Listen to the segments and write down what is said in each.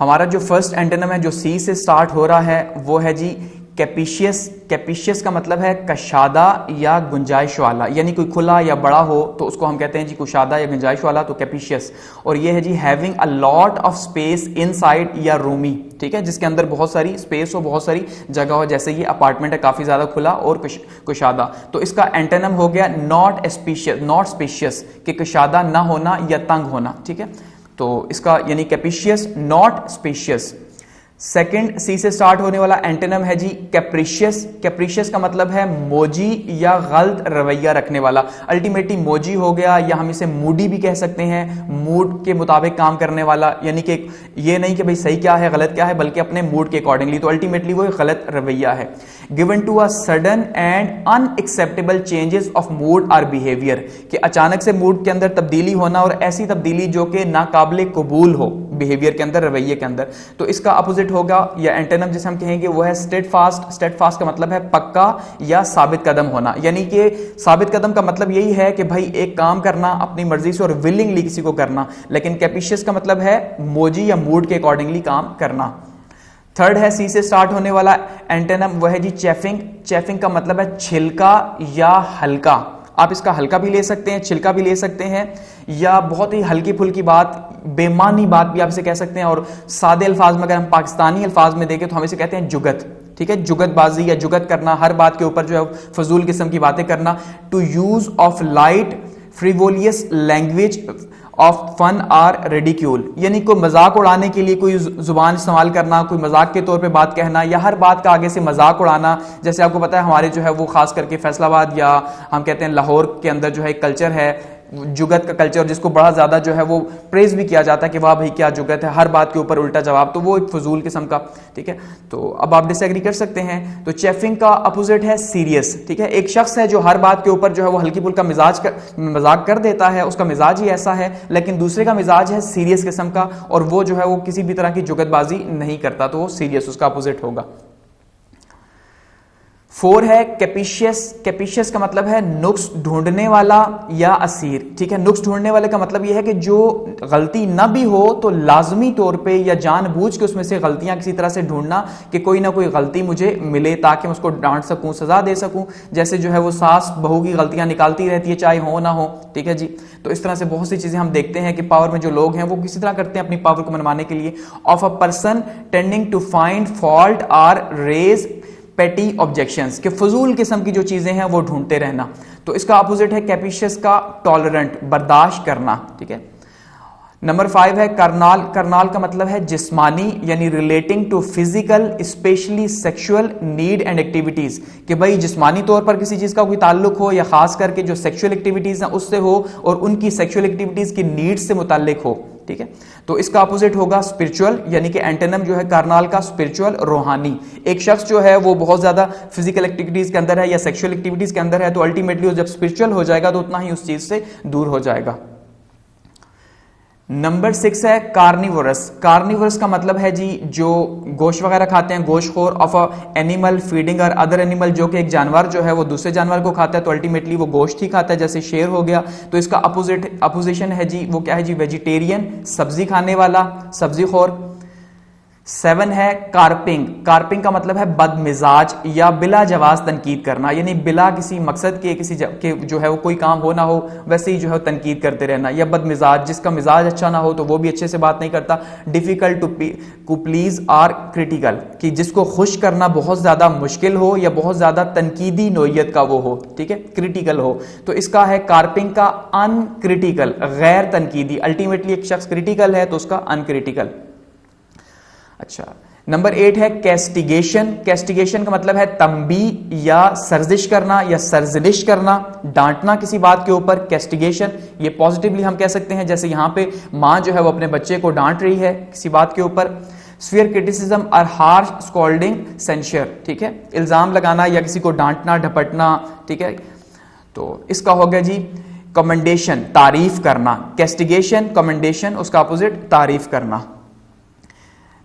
हमारा जो first antonym है जो सी से स्टार्ट हो रहा है वो है जी कैपिशियस। कैपिशियस का मतलब है कशादा या गुंजाइश वाला, यानी कोई खुला या बड़ा हो तो उसको हम कहते हैं जी कुशादा या गुंजाइश वाला, तो कैपिशियस। और ये है जी having a lot of space inside या रूमी, ठीक है, जिसके अंदर बहुत सारी स्पेस हो, बहुत सारी जगह हो, जैसे ये अपार्टमेंट है काफी ज्यादा खुला और कुशादा। तो इसका एंटोनिम हो गया नॉट स्पेशियस, नॉट स्पेशियस, कि कुशादा ना होना या तंग होना, ठीक है। तो इसका यानी कैपिशियस, नॉट स्पेशियस। सेकंड सी से स्टार्ट होने वाला एंटोनिम है जी कैप्रिशियस। कैप्रिशियस का मतलब है मोजी या गलत रवैया रखने वाला। अल्टीमेटली मोजी हो गया, या हम इसे मूडी भी कह सकते हैं, मूड के मुताबिक काम करने वाला, यानी कि ये नहीं कि भाई सही क्या है गलत क्या है, बल्कि अपने मूड के अकॉर्डिंगली, तो अल्टीमेटली वो गलत रवैया है। Given to a sudden and unacceptable changes of mood और बिहेवियर, कि अचानक से मूड के अंदर तब्दीली होना और ऐसी तब्दीली जो कि नाकाबिले कबूल हो बिहेवियर के अंदर, रवैये के अंदर। तो इसका अपोजिट होगा या एंटोनिम जिसे हम कहेंगे वो है स्टेडफास्ट। स्टेडफास्ट का मतलब है पक्का या साबित कदम होना, यानी कि साबित कदम का मतलब यही है कि भाई एक काम करना अपनी मर्जी से और विलिंगली किसी को करना, लेकिन कैपिशियस का मतलब है मोजी या मूड के अकॉर्डिंगली काम करना। थर्ड है सी से स्टार्ट होने वाला एंटोनिम, वो है जी चेफिंग। चेफिंग का मतलब है छिलका या हल्का। आप इसका हल्का भी ले सकते हैं, छिलका भी ले सकते हैं, या बहुत ही हल्की फुल्की बात, बेमानी बात भी आप इसे कह सकते हैं। और सादे अल्फाज में अगर हम पाकिस्तानी अल्फाज में देखें तो हम इसे कहते हैं जुगत, ठीक है, जुगतबाजी या जुगत करना, हर बात के ऊपर जो है फजूल किस्म की बातें करना। To use of light frivolous language of fun or ridicule, यानी कोई मजाक उड़ाने के लिए कोई जुबान इस्तेमाल करना, कोई मजाक के तौर पे बात कहना, या हर बात का आगे से मजाक उड़ाना। जैसे आपको पता है हमारे जो है वो खास करके फैसलाबाद या हम कहते हैं लाहौर के अंदर जो है एक कल्चर है जुगत का कल्चर, जिसको बड़ा ज्यादा जो है वो प्रेज भी किया जाता है कि वाह भाई क्या जुगत है, हर बात के ऊपर उल्टा जवाब, तो वो एक फजूल किस्म का, ठीक है। तो अब आप डिसएग्री कर सकते हैं। तो चेफिंग का अपोजिट है सीरियस, ठीक है। एक शख्स है जो हर बात के ऊपर जो है वो हल्की फुल्का मजाक कर देता है, उसका मिजाज ही ऐसा है, लेकिन दूसरे का मिजाज है सीरियस किस्म का, और वो जो है वो किसी भी तरह की जुगतबाजी नहीं करता, तो वो सीरियस उसका अपोजिट होगा। 4 है कैपिशियस। कैपिशियस का मतलब है नुक्स ढूंढने वाला या असीर, ठीक है। नुक्स ढूंढने वाले का मतलब यह है कि जो गलती ना भी हो तो लाजमी तौर पे या जानबूझ के उसमें से गलतियां किसी तरह से ढूंढना कि कोई ना कोई गलती मुझे मिले ताकि मैं उसको डांट सकूं, सजा दे सकूं। जैसे जो है वो सास बहू की गलतियां निकालती रहती है चाहे हो ना हो, ठीक है जी। तो इस तरह से बहुत सी चीजें हम देखते हैं कि पावर में जो लोग हैं वो किसी तरह करते हैं अपनी पावर को मनवाने के लिए। Of a person tending to find fault or raise petty objections, के फजूल किस्म की जो चीजें हैं वो ढूंढते रहना। तो इसका अपोजिट है कैपिशियस का टॉलरेंट, बर्दाश्त करना, ठीक है। नंबर 5 है करनाल। करनाल का मतलब है जिस्मानी, यानी relating to physical specially sexual need and activities, कि भाई जिस्मानी तौर पर किसी चीज का कोई ताल्लुक हो या खास करके जो सेक्सुअल एक्टिविटीज हैं उससे हो और उनकी सेक्सुअल एक्टिविटीज की नीड से मुताल्लिक हो, ठीक है। तो इसका अपोजिट होगा स्पिरिचुअल, यानी कि एंटोनिम जो है कार्नाल का स्पिरिचुअल, रूहानी। एक शख्स जो है वो बहुत ज्यादा फिजिकल एक्टिविटीज के अंदर है या सेक्सुअल एक्टिविटीज के अंदर है, तो अल्टीमेटली जब स्पिरिचुअल हो जाएगा तो उतना ही उस चीज से दूर हो जाएगा। नंबर 6 है कार्निवोरस। कार्निवोरस का मतलब है जी जो गोश्त वगैरह खाते हैं, गोश्तखोर ऑफ अ एनिमल फीडिंग और अदर एनिमल, जो कि एक जानवर जो है वो दूसरे जानवर को खाता है तो अल्टीमेटली वो गोश्त ही खाता है, जैसे शेर हो गया। तो इसका अपोजिशन है जी वो क्या है जी वेजिटेरियन, सब्जी खाने वाला, सब्जी खोर। 7 है कार्पिंग। कार्पिंग का मतलब है बदमिजाज या बिला जवाज तनकीद करना, यानी बिला किसी मकसद के के जो है वो कोई काम हो ना हो वैसे ही जो है तनकीद करते रहना, या बदमिजाज जिसका मिजाज अच्छा ना हो तो वो भी अच्छे से बात नहीं करता। Difficult to please or critical, कि जिसको खुश करना बहुत ज्यादा मुश्किल हो या बहुत ज्यादा तनकीदी नोयत का वो हो, ठीक है, क्रिटिकल हो। तो इसका है कार्पिंग का अनक्रिटिकल, गैर तनकीदी। अल्टीमेटली एक शख्स क्रिटिकल है तो उसका अनक्रिटिकल। अच्छा, नंबर 8 है कैस्टिगेशन। कैस्टिगेशन का मतलब है तंबी या सर्जिश करना या सर्जनिश करना, डांटना किसी बात के ऊपर, कैस्टिगेशन। ये पॉजिटिवली हम कह सकते हैं, जैसे यहां पे मां जो है वो अपने बच्चे को डांट रही है किसी बात के ऊपर। स्फीयर क्रिटिसिज्म और हार्श स्कॉल्डिंग सेंशर, ठीक है, इल्जाम लगाना या किसी को डांटना ढपटना, ठीक है। तो इसका हो गया जी कमेंडेशन, तारीफ करना। कैस्टिगेशन, कमेंडेशन, उसका अपोजिट तारीफ करना।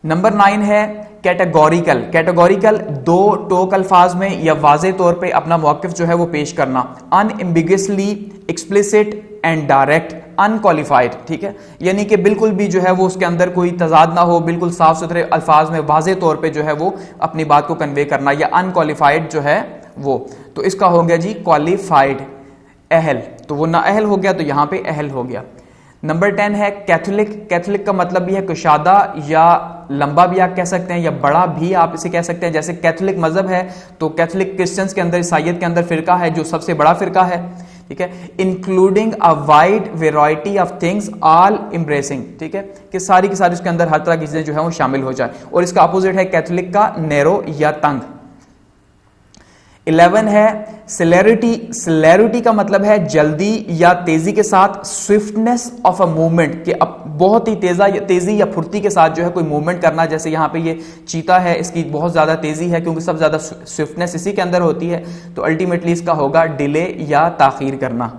नंबर 9 है कैटेगोरिकल। कैटेगोरिकल दो टोक अल्फाज में या वाजे तौर पे अपना मौकिफ जो है वो पेश करना। अनएम्बिगुअसली एक्सप्लिसिट एंड डायरेक्ट अनक्वालिफाइड, ठीक है, यानी कि बिल्कुल भी जो है वो उसके अंदर कोई तजाद ना हो, बिल्कुल साफ सुथरे अल्फाज में वाज़े तौर पे जो है वो अपनी बात को कन्वे करना, या अनक्वालिफाइड जो है वो, तो इसका हो गया जी क्वालिफाइड, अहल, तो वो ना अहल हो गया तो यहां पे अहल हो गया। नंबर 10 है कैथोलिक। कैथोलिक का मतलब भी है कुशादा, या लंबा भी आप कह सकते हैं, या बड़ा भी आप इसे कह सकते हैं। जैसे कैथोलिक मजहब है तो कैथोलिक क्रिश्चियंस के अंदर, ईसाइयत के अंदर फिरका है जो सबसे बड़ा फिरका है, ठीक है, including a wide variety of things all embracing, ठीक है, कि सारी की सारी उसके अंदर हर तरह की चीजें जो है वो शामिल हो जाए। और इसका अपोजिट है कैथोलिक का नैरो या तंग। 11 है सेलेरिटी। सेलेरिटी का मतलब है जल्दी या तेजी के साथ, स्विफ्टनेस ऑफ अ मूवमेंट, कि अब बहुत ही तेजी या फुर्ती के साथ जो है कोई मूवमेंट करना। जैसे यहां पे ये चीता है, इसकी बहुत ज्यादा तेजी है क्योंकि सबसे ज्यादा स्विफ्टनेस इसी के अंदर होती है, तो अल्टीमेटली इसका होगा डिले या ताखीर करना।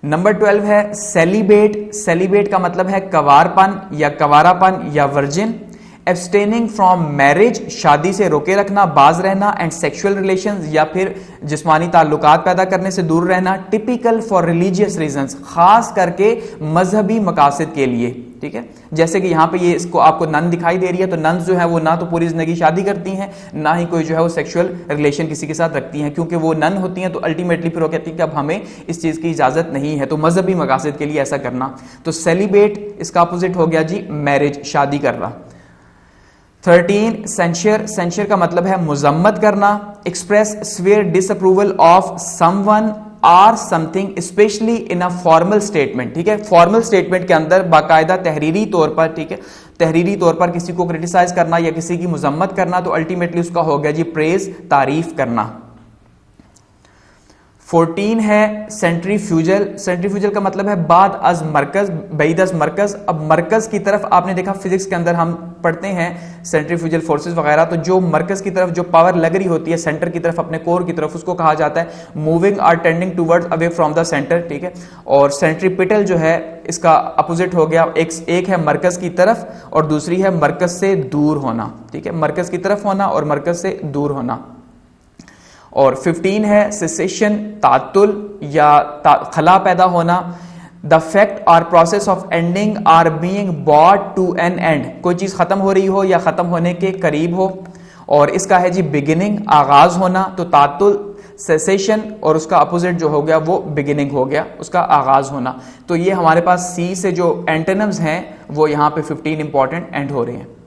नंबर 12 है सेलिबेट। सेलिबेट का मतलब है कवारपन या कवारापन या वर्जिन। एब्सटेनिंग फ्रॉम मैरिज, शादी से रोके रखना, बाज रहना, एंड सेक्सुअल रिलेशंस या फिर जिस्मानी ताल्लुकात पैदा करने से दूर रहना। टिपिकल फॉर रिलीजियस रीजंस, खास करके मजहबी मकासद के लिए, ठीक है। जैसे कि यहां पे ये इसको आपको नन दिखाई दे रही है, तो नन जो है वो ना तो पूरी जिंदगी शादी करती हैं, ना ही कोई जो है वो सेक्सुअल रिलेशन किसी के साथ रखती हैं, क्योंकि वो नन होती हैं तो अल्टीमेटली फिर वो कहती है कि अब हमें इस चीज की इजाजत नहीं है, तो मजहबी मकासद के लिए ऐसा करना। तो सेलिबेट इसका अपोजिट हो गया जी मैरिज, शादी करना। 13 सेंशर। सेंशर का मतलब है मुजम्मत करना, express severe disapproval of someone or something specially in a formal statement, ठीक है, फॉर्मल स्टेटमेंट के अंदर बाकायदा तहरीरी तौर पर, ठीक है, तहरीरी तौर पर किसी को क्रिटिसाइज करना या किसी की मुजम्मत करना, तो अल्टीमेटली उसका हो गया जी प्रेज, तारीफ करना। 14 है सेंट्रीफ्यूजल। सेंट्रीफ्यूजल का मतलब है बाद अज मरकज, बैद अज मरकज। अब मरकज की तरफ आपने देखा फिजिक्स के अंदर हम पढ़ते हैं सेंट्रीफ्यूजल फोर्सेस वगैरह, तो जो मरकज की तरफ जो पावर लग रही होती है सेंटर की तरफ, अपने कोर की तरफ, उसको कहा जाता है मूविंग और tending towards away from the centre, ठीक है। और सेंट्रीपिटल जो है इसका अपोजिट हो गया, एक है मरकज की तरफ और दूसरी है मरकज से दूर होना, ठीक है, मरकज की तरफ होना और मरकज से दूर होना। और 15 है सेसेशन, तातुल या खला पैदा होना। The fact or process of ending or being brought to an end, कोई चीज खत्म हो रही हो या खत्म होने के करीब हो। और इसका है जी बिगिनिंग, आगाज होना, तो तातुल सेसेशन और उसका अपोजिट जो हो गया वो बिगिनिंग हो गया, उसका आगाज होना। तो ये हमारे पास सी से जो एंटोनिम्स हैं वो यहाँ पे 15 इंपॉर्टेंट एंड हो रहे हैं।